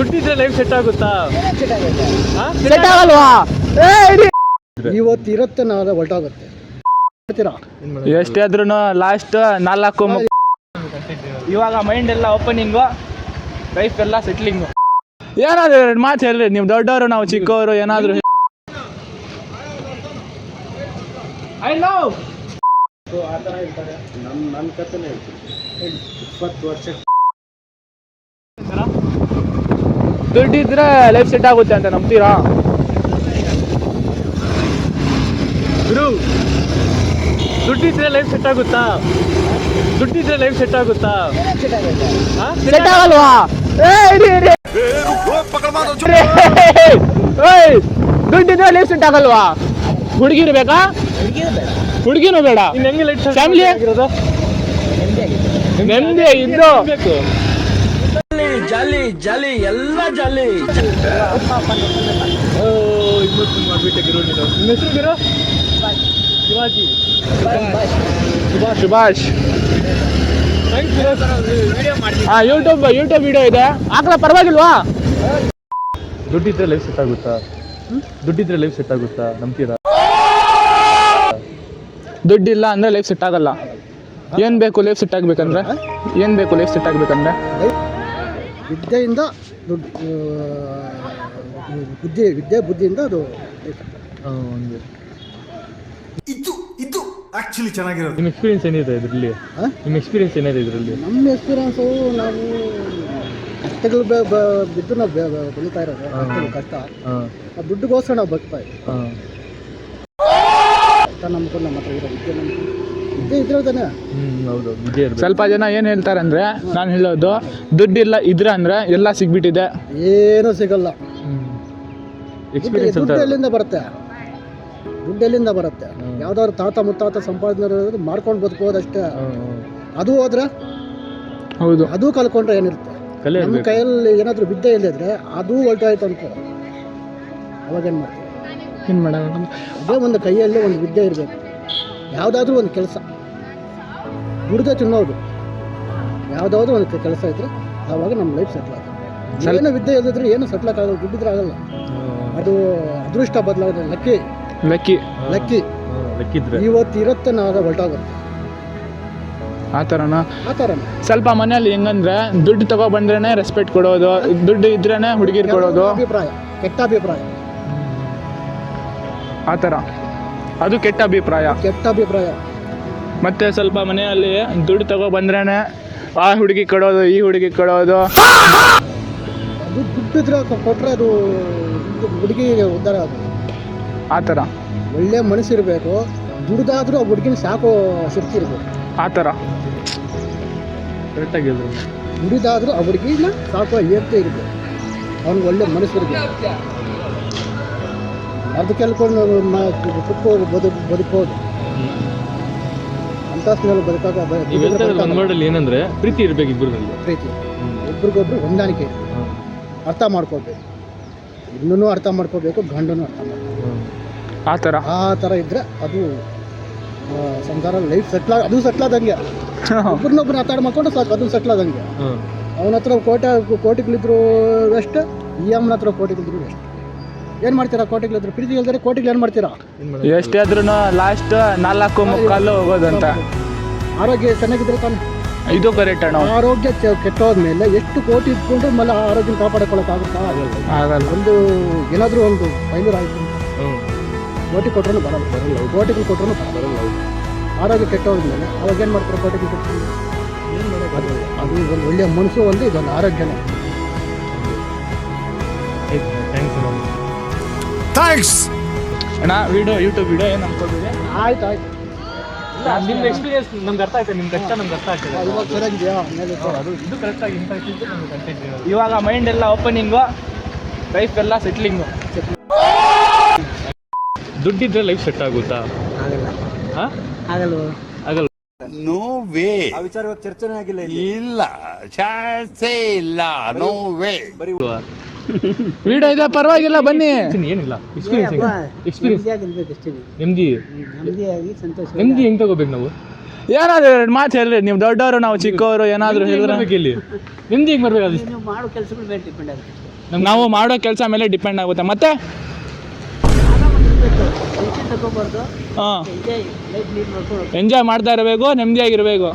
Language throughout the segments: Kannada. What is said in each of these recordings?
ದುಡ್ಡಿದ್ರೆ ಲೈಫ್ ಸೆಟ್ ಆಗುತ್ತಾ? ಸೆಟ್ ಆಗಲ್ವಾ? ಇವತ್ತು ಇರುತ್ತೆ ನಾಳೆ ಹೊರಟಾಗುತ್ತೆ. ಎಷ್ಟೇ ಆದ್ರೂ ಲಾಸ್ಟ್ 4 ಇವಾಗ ಮೈಂಡ್ ಎಲ್ಲ ಓಪನಿಂಗು, ಲೈಫ್ ಎಲ್ಲ ಸೆಟ್ಲಿಂಗು. ಏನಾದ್ರು 2 ಮಾತು ಹೇಳ್ರಿ, ನೀವು ದೊಡ್ಡವರು ನಾವು ಚಿಕ್ಕವರು, ಏನಾದ್ರು ಐ ಲವ್ ಆ ಥರ ಹೇಳ್ತಾರೆ. ನನ್ನ ಕಥೆನೇ ಹೇಳ್ತೀನಿ. 20 ವರ್ಷ ದುಡ್ಡಿದ್ರೆ ಲೈಫ್ ಸೆಟ್ ಆಗುತ್ತೆ ಅಂತ ನಂಬ್ತೀರಾ? ಗುರು, ದುಡ್ಡಿದ್ರೆ ಲೈಫ್ ಸೆಟ್ ಆಗುತ್ತಾ? ದುಡ್ಡಿದ್ರೆ ಲೈಫ್ ಸೆಟ್ ಆಗುತ್ತಾ? ಸೆಟ್ ಆಗಲ್ವಾ? ದುಡ್ಡಿದ್ರೆ ಲೈಫ್ ಸೆಟ್ ಆಗಲ್ವಾ? ಹುಡುಗಿರು ಬೇಕಾ? ಹುಡುಗಿನೂ ಬೇಡ. ಹೆಂಗೆ ಲೈಫ್ ಫ್ಯಾಮಿಲಿ ಆಗಿರೋದು? ನೆಮ್ಮದಿ ಇದ್ದು ಬೇಕು. ಜಾಲಿ ಜಾಲಿ ಎಲ್ಲ ಜಾಲಿ. ಮಾಡ್ಬಿಟ್ಟೆ ಗುರು ನೀನು. ನಿಮ್ಮ ಹೆಸರು ಗುರು? ಶಿವಾಜಿ. ಸುಭಾಷ್. ಯೂಟ್ಯೂಬ್ ವಿಡಿಯೋ ಇದೆ, ಹಾಕಲ ಪರವಾಗಿಲ್ವಾ? ದುಡ್ಡಿದ್ರೆ ಲೈಫ್ ಸೆಟ್ ಆಗುತ್ತಾ? ದುಡ್ಡಿದ್ರೆ ಲೈಫ್ ಸೆಟ್ ಆಗುತ್ತಾ ನಂಬ್ತೀರಾ? ದುಡ್ಡಿಲ್ಲ ಅಂದ್ರೆ ಲೈಫ್ ಸೆಟ್ ಆಗಲ್ಲ. ಏನ್ ಬೇಕು ಲೈಫ್ ಸೆಟ್ ಆಗ್ಬೇಕಂದ್ರೆ? ಏನ್ ಬೇಕು ಲೈಫ್ ಸೆಟ್ ಆಗ್ಬೇಕಂದ್ರೆ? ವಿದ್ಯೆಯಿಂದ ಬುದ್ಧಿಯಿಂದ ಅದು ಇದು ಆಕ್ಚುಲಿ ಚೆನ್ನಾಗಿರೋದು. ನಿಮ್ಮ ಎಕ್ಸ್ಪೀರಿಯನ್ಸ್ ಏನಿದೆ ಇದರಲ್ಲಿ? ನಿಮ್ಮ ಎಕ್ಸ್ಪೀರಿಯನ್ಸ್ ಏನಿದೆ ಇದರಲ್ಲಿ? ನಮ್ಮ ಎಕ್ಸ್ಪೀರಿಯನ್ಸು, ನಾವು ಕಷ್ಟಗಳು ಬಿದ್ದು ನಾವು ಬೆಳೀತಾ ಇರೋದು. ಕಷ್ಟ ಆ ದುಡ್ಡುಗೋಸ್ಕರ ನಾವು ಬದುಕ್ತಾ ಇದ್ದೀವಿ. ಕಷ್ಟ ನಂಬ್ಕೊಂಡು ನಮ್ಮ ಹತ್ರ ಇರೋ ವಿದ್ಯೆ ಇದ್ರೆ ತಾನೆ. ಹೌದು. ಸ್ವಲ್ಪ ಜನ ಏನ್ ಹೇಳ್ತಾರೆ ಅಂದ್ರೆ, ನಾನು ಹೇಳೋದು ದುಡ್ಡಿಲ್ಲ ಇದ್ರೆ ಅಂದ್ರೆ ಎಲ್ಲ ಸಿಗ್ಬಿಟ್ಟಿದೆ. ಏನೂ ಸಿಗಲ್ಲ. ಎಕ್ಸ್ಪೀರಿಯನ್ಸ್ ದುಡ್ಡು ಎಲ್ಲಿಂದ ಬರುತ್ತೆ? ಯಾವ್ದಾದ್ರು ತಾತ ಮುತ್ತಾತ ಸಂಪಾದನೆ ಮಾಡ್ಕೊಂಡು ಬದುಕೋದಷ್ಟೇ. ಅದು ಹೋದ್ರೆ ಹೌದು, ಅದು ಕಲ್ಕೊಂಡ್ರೆ ಏನಿರುತ್ತೆ? ನಮ್ಮ ಕೈಯಲ್ಲಿ ಏನಾದ್ರು ವಿದ್ಯೆ ಇಲ್ಲದಿದ್ರೆ ಅದು ಹೊರಟಾಯ್ತು ಅನ್ಕೋ, ಅವಾಗೇನು ಮಾಡ್ತೀವಿ? ಏನ್ ಮಾಡೋಣ? ಅದೇ ಒಂದು ಕೈಯಲ್ಲಿ ಒಂದು ವಿದ್ಯೆ ಇರಬೇಕು. ಯಾವುದಾದ್ರೂ ಒಂದು ಕೆಲಸ ದುಡ್ದು ತಿನ್ನೋದು, ಯಾವುದಾದ್ರೂ ಒಂದು ಕೆಲಸ ಇದ್ರೆ ಆವಾಗ ನಮ್ಮ ಲೈಫ್ ಸೆಟ್ಲ್ ಆಗುತ್ತೆ. ಏನು ವಿದ್ಯೆ ಇಲ್ಲದಿದ್ರೆ ಏನು ಸೆಟ್ಲಕ್ ಆಗಲ್ಲ, ದುಡ್ಡಿದ್ರೆ ಆಗಲ್ಲ. ಅದು ಅದೃಷ್ಟ ಬದಲಾಗುತ್ತೆ. ಲಕ್ಕಿ ಇವತ್ತು ಇರುತ್ತೆ, ನಾಳೆ ಹೊರಟಾಗುತ್ತೆ. ಆ ಥರನ ಆ ಥರ ಸ್ವಲ್ಪ ಮನೆಯಲ್ಲಿ ಹೆಂಗಂದ್ರೆ, ದುಡ್ಡು ತಗೋ ಬಂದ್ರೇನೆ ರೆಸ್ಪೆಕ್ಟ್ ಕೊಡೋದು, ದುಡ್ಡು ಇದ್ರೇನೆ ಹುಡುಗಿರ್ ಕೊಡೋದು, ಕೆಟ್ಟ ಅಭಿಪ್ರಾಯ. ಆ ಥರ ಅದು ಕೆಟ್ಟ ಅಭಿಪ್ರಾಯ. ಮತ್ತೆ ಸ್ವಲ್ಪ ಮನೆಯಲ್ಲಿ ದುಡ್ಡು ತಗೋ ಬಂದ್ರೇನೆ ಆ ಹುಡುಗಿ ಕೊಡೋದು, ಈ ಹುಡುಗಿ ಕೊಡೋದು. ಅದು ದುಡ್ಡಿದ್ರೆ ಕೊಟ್ಟರೆ ಅದು ಹುಡುಗಿ ಉದ್ಧಾರ ಆಗುತ್ತೆ. ಆ ಥರ ಒಳ್ಳೆ ಮನಸ್ಸಿರಬೇಕು. ದುಡ್ದಾದ್ರೂ ಆ ಹುಡುಗಿನ ಸಾಕೋ ಶಕ್ತಿ ಇರಬೇಕು. ಆ ಥರ ಕರೆಕ್ಟಾಗಿ ದುಡಿದಾದ್ರೂ ಆ ಹುಡುಗಿನ ಸಾಕೋ ಏರ್ತೆ ಇರಬೇಕು. ಅವ್ನಿಗೆ ಒಳ್ಳೆ ಮನಸ್ಸಿರಬೇಕು. ಅದು ಕೇಳ್ಕೊಂಡು ಕುತ್ಕೋದು ಬದುಕೋದು ಅಂತ ವರ್ಡಲ್ಲಿ ಏನಂದ್ರೆ ಪ್ರೀತಿ ಇರಬೇಕು. ಪ್ರೀತಿ, ಒಬ್ರಿಗೊಬ್ರು ಹೊಂದಾಣಿಕೆ, ಅರ್ಥ ಮಾಡ್ಕೋಬೇಕು. ಇನ್ನೂ ಅರ್ಥ ಮಾಡ್ಕೋಬೇಕು, ಗಂಡನೂ ಅರ್ಥ ಮಾಡ್ಕೋಬೇಕು. ಆ ಥರ ಇದ್ರೆ ಅದು ಸಂಸಾರ ಲೈಫ್ ಅದು ಸೆಟ್ಲ್ ಆದಂಗೆ. ಒಬ್ರನ್ನೊಬ್ರು ಅರ್ಥ ಮಾಡ್ಕೊಂಡು ಸಾಕು, ಅದು ಸೆಟ್ಲ್ ಆದಂಗೆ. ಅವನ ಹತ್ರ ಕೋಟಿಗಳಿದ್ರು ವೆಸ್ಟ್, ಈ ಅಮ್ಮನ ಹತ್ರ ಕೋಟಿಗಳಿದ್ರು ವೆಸ್ಟ್. ಏನು ಮಾಡ್ತೀರಾ? ಕೋಟಿಗಳಿದ್ರೆ ಪ್ರೀತಿ ಇಲ್ದರೆ ಕೋಟಿಗಳು ಏನು ಮಾಡ್ತೀರಾ? ಎಷ್ಟೇ ಆದ್ರೂ ಲಾಸ್ಟ್ 4 ಹೋಗೋದಂತ. ಆರೋಗ್ಯ ಚೆನ್ನಾಗಿದ್ರೆ ತಾನೆ. ಇದು ಕರೆಕ್ಟ್ ಅಣ್ಣ. ಆರೋಗ್ಯ ಕೆಟ್ಟೋದ್ಮೇಲೆ ಎಷ್ಟು ಕೋಟಿ ಇಟ್ಕೊಂಡ್ರು ಮళ్ళీ ಆರೋಗ್ಯ ಕಾಪಾಡಿಕೊಳ್ಳೋಕ್ಕಾಗುತ್ತಾ? ಆಗಲ್ಲ. ಒಂದು ಏನಾದರೂ ಒಂದು ಫೈಲೂರ್ ಆಯಿತು, ಕೋಟಿ ಕೊಟ್ಟರು ಬರಲ್ಲ. ಕೋಟಿಗಳು ಕೊಟ್ಟರು ಬರಲ್ಲ. ಆರೋಗ್ಯ ಕೆಟ್ಟೋದ್ಮೇಲೆ ಅವಾಗ ಏನು ಮಾಡ್ತಾರೆ? ಕೋಟಿಗಳು ಕೊಟ್ಟರು ಅದು ಒಂದು ಒಳ್ಳೆಯ ಮನಸ್ಸು, ಒಂದು ಇದೊಂದು ಆರೋಗ್ಯನ. ಥ್ಯಾಂಕ್ಸ್ ಅಣ್ಣ. ಯೂಟ್ಯೂಬ್ ವಿಡಿಯೋ ಏನು ಅನ್ಕೋಬೇಡಿ. ಆಯ್ತು. ನಿಮ್ಮ ಎಕ್ಸ್ಪೀರಿಯನ್ಸ್ ನಮ್ಗೆ ಅರ್ಥ ಆಯ್ತು, ನಿಮ್ಮ ಕಷ್ಟ ನಮ್ಗೆ ಅರ್ಥ ಆಗ್ತದೆ. ಇವಾಗ ಚೆನ್ನಾಗಿದೆಯಾ? ಅದು ಇದು ಕರೆಕ್ಟಾಗಿ ನಮ್ಗೆ ಕಂಟೆಂಟ್. ಇವಾಗ ಮೈಂಡ್ ಎಲ್ಲ ಓಪನಿಂಗು, ಲೈಫ್ ಎಲ್ಲ ಸೆಟ್ಲಿಂಗು. ದುಡ್ಡಿದ್ರೆ ಲೈಫ್ ಸೆಟ್ ಆಗುತ್ತಾ? ಆಗಲ್ಲ. No way. ಆ ವಿಚಾರ ಇವತ್ತು ಚರ್ಚೆನೇ ಆಗಿಲ್ಲ. ಇಲ್ಲ, ಚಾನ್ಸೇ ಇಲ್ಲ. No way. ವಿಡಿಯೋ ಇದೆ, ಪರವಾಗಿಲ್ಲ, ಬನ್ನಿ. ಏನಿಲ್ಲ, ಎಕ್ಸ್ಪೀರಿಯನ್ಸ್ ನೆಮ್ಮದಿ ನೆಮ್ಮದಿಯಾಗಿ ಸಂತೋಷ. ನೆಮ್ಮದಿ ಹೆಂಗ್ ತಗೋಬೇಕು ನಾವು? ಏನಾದ್ರು ಎರಡು ಮಾತು ಹೇಳ್ರಿ, ನೀವು ದೊಡ್ಡವರು ನಾವು ಚಿಕ್ಕವರು, ಏನಾದ್ರು ಹೇಳಿದ್ರೆ ಇಲ್ಲಿ ನಿಮ್ದು ಹಿಂಗೆ ಬರ್ಬೇಕು. ನೀವು ಮಾಡೋ ಕೆಲಸಗಳ ಮೇಲೆ ಡಿಪೆಂಡ್ ಆಗುತ್ತೆ. ನಾವು ಮಾಡೋ ಕೆಲಸ ಮೇಲೆ ಡಿಪೆಂಡ್ ಆಗುತ್ತೆ. ಮತ್ತೆ ತಗೋಬಾರ್ದು, ಹಾಂ, ಲೈಫ್ ಲೀಡ್ ಮಾಡ್ಕೊಂಡು ಎಂಜಾಯ್ ಮಾಡ್ತಾ ಇರಬೇಕು, ನೆಮ್ಮದಿಯಾಗಿರ್ಬೇಕು.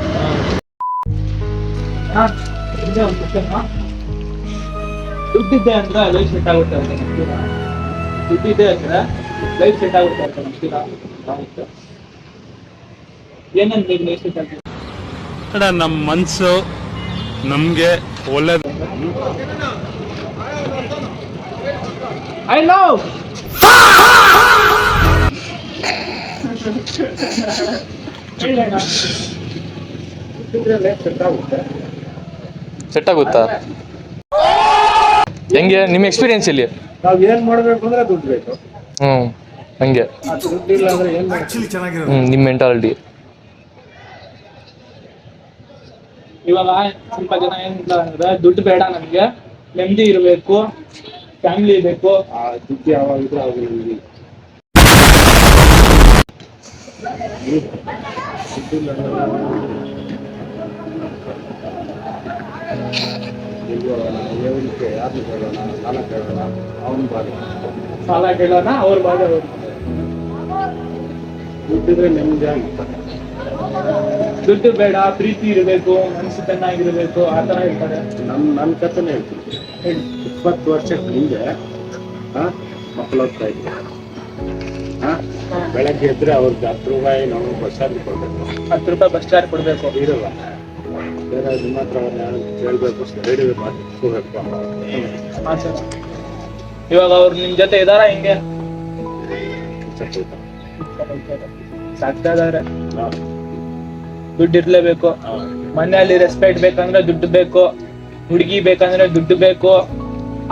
ದುಡ್ಡಿದ್ದೆ ಅಂದ್ರೆ ಲೈಫ್ ಸೆಟ್ ಆಗುತ್ತೆ ಅಂತ ನಂಬ್ತೀರಾ? ದುಡ್ಡಿದ್ದೆ ಅಂದ್ರೆ ಲೈಫ್ ಸೆಟ್ ಆಗುತ್ತೆ ಅಂತ ನಂಬ್ತೀರಾ? ಏನಂತ ಲೈಫ್ ಸೆಟ್ ಆಗುತ್ತೆ? ನಮ್ಮ ಮನಸ್ಸು ನಮಗೆ ಒಳ್ಳೇದು. ಐ ಲವ್ ಸೆಟ್ ಆಗುತ್ತಾ? ಹೆಂಗೆ ನಿಮ್ಮ ಎಕ್ಸ್ಪೀರಿಯನ್ಸ್ ಇಲ್ಲಿ? ನಾವು ಏನ್ ಮಾಡ್ಬೇಕು ಅಂದ್ರೆ ದುಡ್ಡು ಬೇಕು. ಹಂಗೆ ಅದು ದುಡ್ಡು ಇಲ್ಲ ಅಂದ್ರೆ ಏನ್ ಮಾಡ್ಬೇಕು? ನಿಮ್ಮ ಮೆಂಟಾಲಿಟಿ. ಇವಾಗ ಸ್ವಲ್ಪ ಜನ ಏನಿಲ್ಲ ಅಂದ್ರೆ ದುಡ್ಡು ಬೇಡ, ನಮಗೆ ನೆಮ್ಮದಿ ಇರಬೇಕು, ಫ್ಯಾಮಿಲಿ ಬೇಕು. ಆ ದುಡ್ಡು ಯಾವಾಗ ಇದ್ರೆ ಅವಾಗ ಇಲ್ಲಿ ದುಡ್ಡಿಲ್ಲ ಯಾರನ್ನು ಕೇಳೋಣ, ಸಾಲ ಕೇಳೋಣ, ಅವನು ಬಾರಿ. ಸಾಲ ಕೇಳೋಣ, ಅವ್ರ ಬಾಧೆ ಅವ್ರು. ದುಡ್ಡಿದ್ರೆ ನೆಮ್ಮದಿ ಆಗುತ್ತೆ. ದುಡ್ಡು ಬೇಡ, ಪ್ರೀತಿ ಇರಬೇಕು, ಮನಸ್ಸು ಚೆನ್ನಾಗಿರ್ಬೇಕು, ಆ ಥರ ಹೇಳ್ತಾರೆ. ನನ್ನ ಕಥೆನೇ ಹೇಳ್ತೀನಿ. 20 ವರ್ಷಕ್ಕೆ ಹಿಂದೆ ಮಕ್ಕಳು ಹೋಗ್ತಾ ಇದ್ರು. ಬೆಳಗ್ಗೆ ಎದ್ರೆ ಅವ್ರಿಗೆ 10 ರೂಪಾಯಿ ನಾವು ಬಸ್ ಚಾರ್ಜ್ ಕೊಡ್ಬೇಕು. 10 ರೂಪಾಯಿ ಬಸ್ ಚಾರ್ಜ್ ಕೊಡಬೇಕು. ಇರಲ್ಲ, ಬೇರೆ ನಿಮ್ಮ ಹತ್ರ ಕೇಳಬೇಕು, ರೇಡಿಯೋ ಹೋಗ್ಬೇಕು. ಹಾಂ ಸರ್. ಇವಾಗ ಅವ್ರು ನಿಮ್ಮ ಜೊತೆ ಇದಾರ ಹಿಂಗೆ ಸಾಕ್ತಾ ಇದಾರೆ. ದುಡ್ಡು ಇರ್ಲೇಬೇಕು. ಮನೆಯಲ್ಲಿ ರೆಸ್ಪೆಕ್ಟ್ ಬೇಕಂದ್ರೆ ದುಡ್ಡು ಬೇಕು, ಹುಡುಗಿ ಬೇಕಂದ್ರೆ ದುಡ್ಡು ಬೇಕು,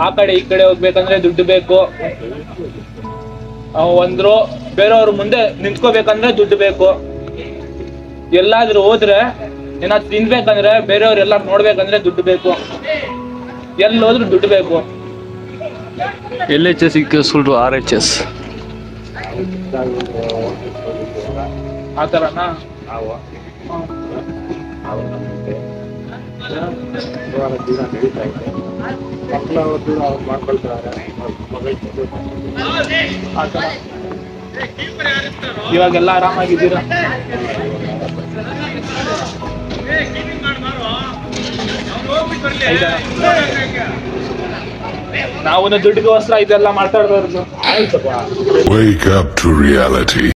ಆ ಕಡೆ ಈ ಕಡೆ ಹೋಗ್ಬೇಕಂದ್ರೆ ದುಡ್ಡು ಬೇಕು. ಒಂದ್ರು ಬೇರೆಯವ್ರ ಮುಂದೆ ನಿಂತ್ಕೋಬೇಕಂದ್ರೆ ದುಡ್ಡು ಬೇಕು. ಎಲ್ಲಾದ್ರೂ ಹೋದ್ರೆ ಏನಾದ್ರು ತಿನ್ಬೇಕಂದ್ರೆ ಬೇರೆಯವ್ರು ಎಲ್ಲ ನೋಡ್ಬೇಕಂದ್ರೆ ದುಡ್ಡು ಬೇಕು. ಎಲ್ಲಿ ಹೋದ್ರು ದುಡ್ಡು ಬೇಕು. LHS equal to RHS. ಆ ಥರನಾ? ಜೀವನ ನಡೀತಾ ಇದೆ. ಮಕ್ಕಳು ಅವ್ರದ್ದು ಅವ್ರು ಮಾಡ್ಕೊಳ್ತಾರೆ. ಆ ಥರ. ಇವಾಗೆಲ್ಲ ಆರಾಮಾಗಿದ್ದೀರಾ? ನಾವು ದುಡ್ಡಿಗೋಸ್ಕರ ಇದೆಲ್ಲ ಮಾತಾಡ್ಬಾರ್ದು. Wake up to reality.